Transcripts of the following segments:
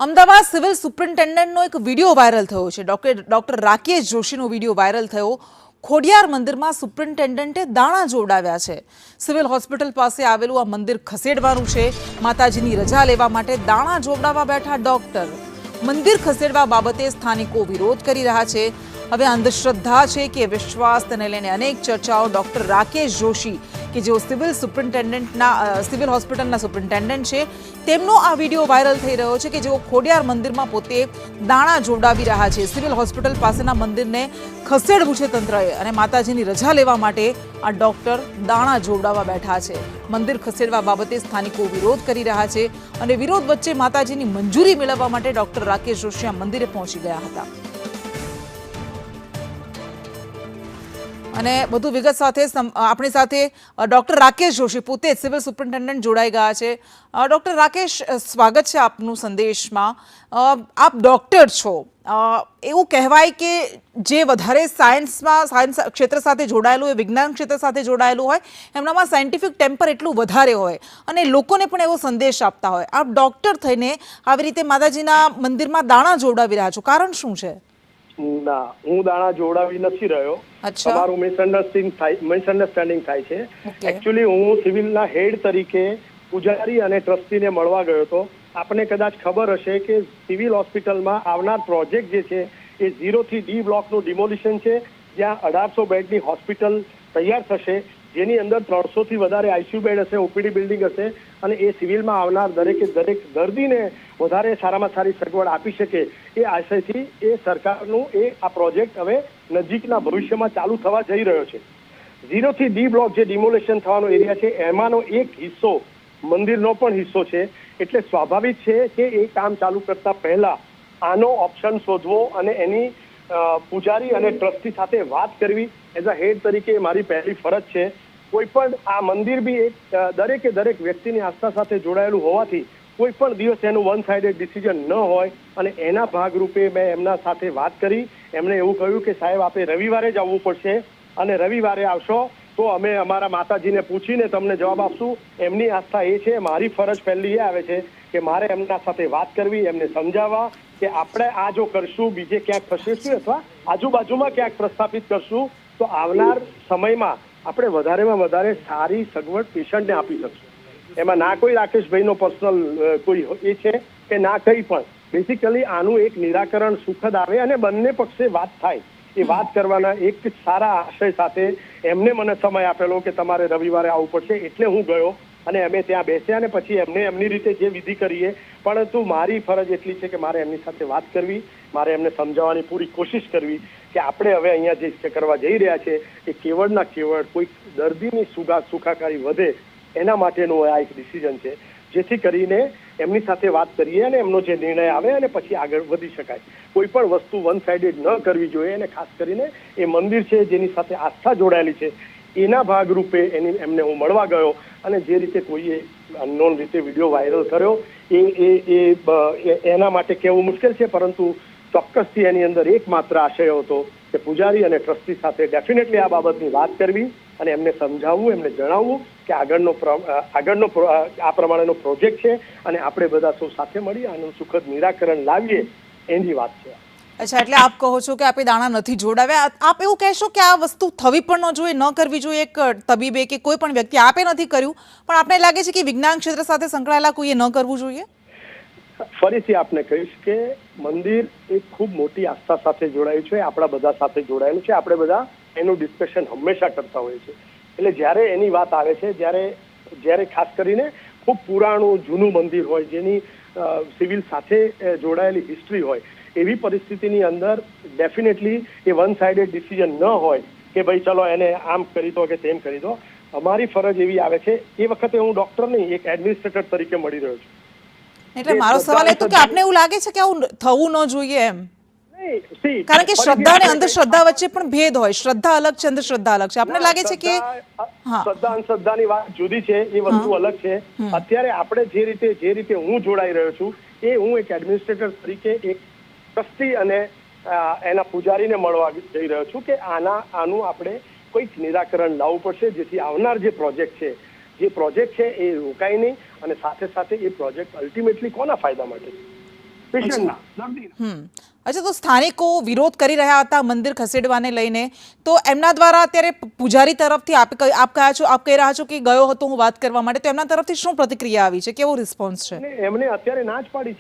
Ahmedabad civil સુપ્રિન્ટેન્ડન્ટનો એક video viral થયો છે। ડોક્ટર રાકેશ જોશીનો વિડીયો વાયરલ થયો। ખોડિયાર મંદિરમાં સુપ્રિન્ટેન્ડન્ટે દાણા જોડાવ્યા છે। સિવિલ હોસ્પિટલ પાસે આવેલું આ મંદિર ખસેડવાનું છે। માતાજીની રજા લેવા માટે દાણા જોડાવા બેઠા ડોક્ટર। મંદિર ખસેડવા બાબતે સ્થાનિકો વિરોધ કરી રહ્યા છે। હવે અંધશ્રદ્ધા છે કે વિશ્વાસ તેને લઈને અનેક ચર્ચાઓ। ડોક્ટર રાકેશ જોશી કે જેઓ સિવિલ હોસ્પિટલના સુપ્રિન્ટેન્ડન્ટ છે, તેમનો આ વિડીયો વાયરલ થઈ રહ્યો છે કે જેઓ ખોડિયાર મંદિરમાં પોતે દાણા જોડાવી રહ્યા છે। સિવિલ હોસ્પિટલ પાસેના મંદિરને ખસેડવું છે તંત્રએ અને માતાજીની રજા લેવા માટે આ ડોક્ટર દાણા જોડાવા બેઠા છે। મંદિર ખસેડવા બાબતે સ્થાનિકો વિરોધ કરી રહ્યા છે અને વિરોધ વચ્ચે માતાજીની મંજૂરી મેળવવા માટે ડોક્ટર રાકેશ જોશી આ મંદિરે પહોંચી ગયા હતા। અને વધુ વિગત સાથે આપણી સાથે ડોક્ટર રાકેશ જોશી પોતે સિવિલ સુપ્રિન્ટેન્ડન્ટ જોડાઈ ગયા છે। ડોક્ટર રાકેશ, સ્વાગત છે આપનું સંદેશમાં। આપ ડોક્ટર છો, એવું કહેવાય કે જે વધારે સાયન્સ ક્ષેત્ર સાથે જોડાયેલું હોય, વિજ્ઞાન ક્ષેત્ર સાથે જોડાયેલું હોય, એમનામાં સાયન્ટિફિક ટેમ્પર એટલું વધારે હોય અને લોકોને પણ એવો સંદેશ આપતા હોય। આપ ડોક્ટર થઈને આવી રીતે માતાજીના મંદિરમાં દાણા જોડાવી રહ્યા છો, કારણ શું છે? ના, હું દાણા જોડાવી નથી રહ્યો। તમારું મિસઅન્ડરસ્ટેન્ડિંગ થાય છે। એકચ્યુઅલી હું સિવિલના હેડ તરીકે પૂજારી અને ટ્રસ્ટીને મળવા ગયો હતો। આપને કદાચ ખબર હશે કે સિવિલ હોસ્પિટલમાં આવનાર પ્રોજેક્ટ જે છે એ 0 થી D બ્લોકનું ડિમોલિશન છે, જ્યાં 1800 બેડની હોસ્પિટલ તૈયાર થશે, જેની અંદર 300 થી વધારે આઈસીયુ બેડ હશે, ઓપીડી બિલ્ડિંગ હશે અને એ સિવિલમાં આવનાર દરેક દર્દીને વધારે સારામાં સારી સગવડ આપી શકે એ આશયથી એ સરકારનું આ પ્રોજેક્ટ હવે નજીકના ભવિષ્યમાં ચાલુ થવા જઈ રહ્યો છે। 0 થી D બ્લોક જે ડિમોલેશન થવાનો એરિયા છે, એમાંનો એક હિસ્સો મંદિરનો પણ હિસ્સો છે, એટલે સ્વાભાવિક છે કે એ કામ ચાલુ કરતા પહેલા આનો ઓપ્શન શોધવો અને એની પૂજારી અને ટ્રસ્ટી સાથે વાત કરવી એઝ અ હેડ તરીકે મારી પહેલી ફરજ છે। કોઈ પણ આ મંદિર બી એક દરેક વ્યક્તિની આસ્થા સાથે જોડાયેલું હોવાથી કોઈ પણ દિવસ એનું વન સાઇડેડ ડિસિઝન ન હોય અને એના ભાગરૂપે મેં એમના સાથે વાત કરી। એમણે એવું કહ્યું કે સાહેબ આપણે રવિવારે જ આવવું પડશે અને રવિવારે આવશો તો અમે અમારા માતાજીને પૂછીને તમને જવાબ આપશું। એમની આસ્થા એ છે, મારી ફરજ પહેલી એ આવે છે કે મારે એમના સાથે વાત કરવી, એમને સમજાવવા કે આપણે આ જો કરશું, બીજે ક્યાંક ખસેડશું અથવા આજુબાજુમાં ક્યાંક પ્રસ્થાપિત કરશું તો આવનાર સમયમાં આપણે વધારેમાં વધારે સારી સગવડ પેશન્ટને આપી શકશું। એમાં ના કોઈ રાકેશભાઈનો પર્સનલ કોઈ એ છે કે ના કંઈ પણ, બેસિકલી આનું એક નિરાકરણ સુખદ આવે અને બંને પક્ષે વાત થાય, એ વાત કરવાના એક સારા આશય સાથે એમને મને સમય આપેલો કે તમારે રવિવારે આવવું પડશે, એટલે હું ગયો અને અમે ત્યાં બેસ્યા અને પછી એમને એમની રીતે જે વિધિ કરીએ, પરંતુ મારી ફરજ એટલી છે કે મારે એમની સાથે વાત કરવી, મારે એમને સમજાવવાની પૂરી કોશિશ કરવી કે આપણે હવે અહીંયા જે કરવા જઈ રહ્યા છે એ કેવળના કેવળ કોઈ દર્દીની સુખાકારી વધે એના માટેનું આ એક ડિસિઝન છે, જેથી કરીને એમની સાથે વાત કરીએ અને એમનો જે નિર્ણય આવે અને પછી આગળ વધી શકાય। કોઈ પણ વસ્તુ વન સાઇડેડ ન કરવી જોઈએ અને ખાસ કરીને એ મંદિર છે જેની સાથે આસ્થા જોડાયેલી છે એના ભાગરૂપે એમને હું મળવા ગયો અને જે રીતે કોઈએ અનનોન રીતે વિડીયો વાયરલ કર્યો એના માટે કહેવું મુશ્કેલ છે, પરંતુ ચોક્કસથી એની અંદર એકમાત્ર આશય હતો કે પૂજારી અને ટ્રસ્ટી સાથે ડેફિનેટલી આ બાબતની વાત કરવી અને એમને સમજાવવું, એમને જણાવવું કે આગળનો આ પ્રમાણેનો પ્રોજેક્ટ છે અને આપણે બધા સૌ સાથે મળી આનું સુખદ નિરાકરણ લાવીએ એની વાત છે। અચ્છા, એટલે આપ કહો છો કે આપણે દાણા નથી જોડાવ્યા। આપ એવું કહેશો કે આ વસ્તુ થવી પણ ન જોઈએ, ન કરવી જોઈએ? એક તબીબે કે કોઈ પણ વ્યક્તિ, આપે નથી કર્યું પણ આપને લાગે છે કે વિજ્ઞાન ક્ષેત્ર સાથે સંકળાયેલા કોઈએ ન કરવું જોઈએ? ફરીથી આપને કહીશ કે મંદિર એક ખૂબ મોટી આસ્થા સાથે જોડાયું છે, આપણા બધા સાથે જોડાયેલું છે, આપણે બધા એનું ડિસ્કશન હંમેશા કરતા હોઈએ છીએ। એટલે જ્યારે એની વાત આવે છે, જ્યારે ખાસ કરીને ખૂબ પુરાણું જૂનું મંદિર હોય, જેની સિવિલ સાથે જોડાયેલી હિસ્ટ્રી હોય, એવી પરિસ્થિતિની અંદર ડેફિનેટલી એ વન સાઇડેડ ડિસિઝન ન હોય કે ભાઈ ચલો એને આમ કરી દો કે તેમ કરી દો। અમારી ફરજ એવી આવે છે, એ વખતે હું ડોક્ટર નહીં, એક એડમિનિસ્ટ્રેટર તરીકે મળી રહ્યો છું। એટલે મારો સવાલ એ તો કે આપને એવું લાગે છે કે આવું થવું ન જોઈએ એમ? કારણ કે શ્રદ્ધા અને અંધશ્રદ્ધા વચ્ચે પણ ભેદ હોય, શ્રદ્ધા અલગ છે, અંધશ્રદ્ધા અલગ છે। આપને લાગે છે કે શ્રદ્ધા અંધશ્રદ્ધાની વાત જુદી છે, એ વસ્તુ અલગ છે। અત્યારે આપણે જે રીતે હું જોડાઈ રહ્યો છું એ હું એક એડમિનિસ્ટ્રેટર તરીકે એક ટ્રસ્ટી અને એના પૂજારીને મળવા જઈ રહ્યો છું કે આનું આપણે કોઈક નિરાકરણ લાવવું પડશે, જેથી આવનાર જે પ્રોજેક્ટ છે એ રોકાય નહીં અને સાથે સાથે એ પ્રોજેક્ટ અલ્ટિમેટલી કોના ફાયદા માટે છે? પેશન્ટના, દર્દીના. અચ્છા, તો સ્થાનિકો વિરોધ કરી રહ્યા હતા મંદિર ખસેડવાને લઈને, તો એમના દ્વારા અત્યારે પૂજારી તરફથી આપ કહી રહ્યા છો કે ગયો હતો હું વાત કરવા માટે, તો એમના તરફથી શું પ્રતિક્રિયા આવી છે, કેવો રિસ્પોન્સ છે? એમને અત્યારે ના જ પાડી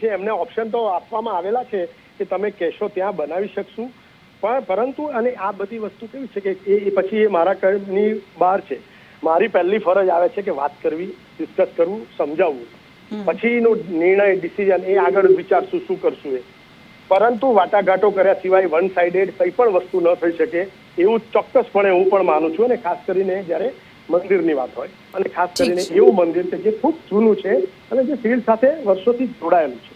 છે, એમને ઓપ્શન તો આપવામાં આવેલા છે કે તમે કહેશો ત્યાં બનાવી શકશું, પરંતુ અને આ બધી વસ્તુ કેવી છે કે એ પછી એ મારા કામની બહાર છે. મારી પહેલી ફરજ આવે છે કે વાત કરવી, ડિસ્કસ કરવું, સમજાવવું, પછીનો નિર્ણય, ડિસિઝન એ આગળ વિચારશું શું કરશું એ. પરંતુ વાટાઘાટો કર્યા સિવાય વન સાઇડેડ કંઈ પણ વસ્તુ ન થઈ શકે એવું ચોક્કસપણે હું પણ માનું છું, અને ખાસ કરીને જ્યારે મંદિરની વાત હોય, અને ખાસ કરીને એવું મંદિર છે જે ખૂબ જૂનું છે અને જે સિવિલ સાથે વર્ષોથી જોડાયેલું છે,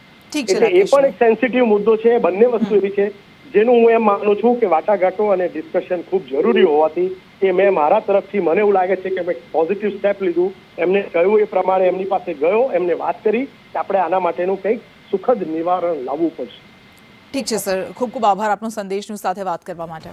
એટલે એ પણ એક સેન્સિટિવ મુદ્દો છે. બંને વસ્તુ એવી છે જેનું હું એમ માનું છું કે વાટાઘાટો અને ડિસ્કશન ખૂબ જરૂરી હોવાથી એ મેં મારા તરફથી, મને એવું લાગે છે કે મેં પોઝિટિવ સ્ટેપ લીધું. એમને કહ્યું એ પ્રમાણે એમની પાસે ગયો, એમને વાત કરી કે આપણે આના માટેનું કંઈક સુખદ નિવારણ લાવવું પડશે. ઠીક છે સર, ખૂબ ખૂબ આભાર આપનો સંદેશનું સાથે વાત કરવા માટે.